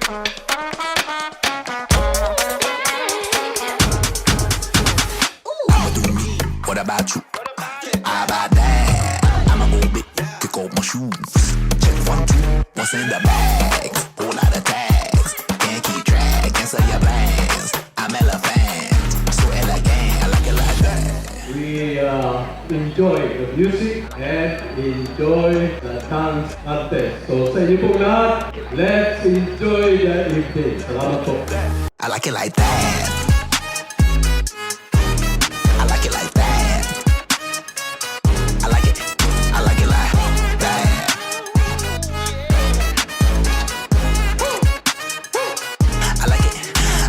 I'ma do me, what about you? How about that? I'ma move it, kick off my shoes. Check 1, 2, what's in the bag? Whole lot of tags, can't keep track, can't say your plans. I'm elephant, so elegant, I like it like that. We enjoy the music and enjoy the dance contest. So sa inyo pong lahat, let's enjoy the evening. Salamat po. I like it like that. I like it like that. I like it. I like it like that. I like it.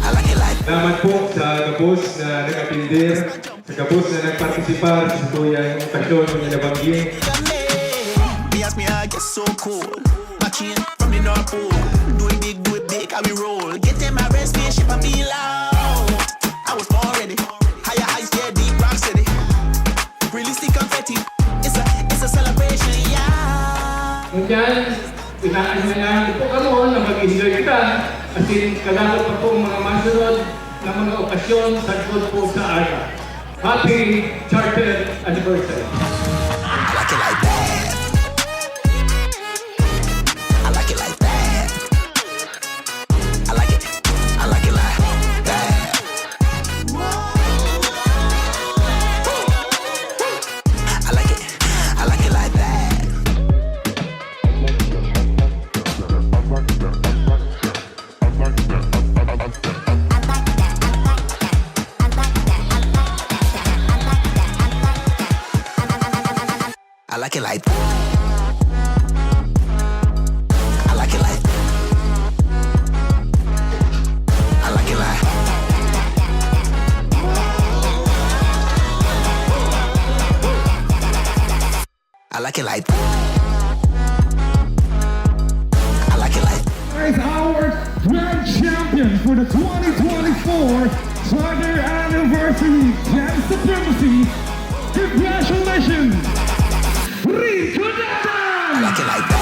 I like it like that. Salamat po sa gabos na nag-atindir, sa gabos na nagpartisipar sa tuyang okasyon ng inabanggi. Me ask me, I get so cool. My chain from the North Pole. Do it big, how we roll. Get in my red spaceship and be loud. I was born ready. Higher heights, yeah, deep rock city. Realistic confetti. It's a celebration, yeah. Ngonian, inaanyayahan po kamo na mag-enjoy kita. At kalagot pa po mga masunod na mga okasyon sa good po sa ARA. Happy Charter Anniversary! I like it like that. I like it like that. I like it. I like it like that. I like it. I like it like that. I like it like that. I like it like that. I like it like I like it like that. I like it like Is our grand champion for the 2024 Charter Anniversary Dance Supremacy. Congratulations, Rinconadanz! I like it like that.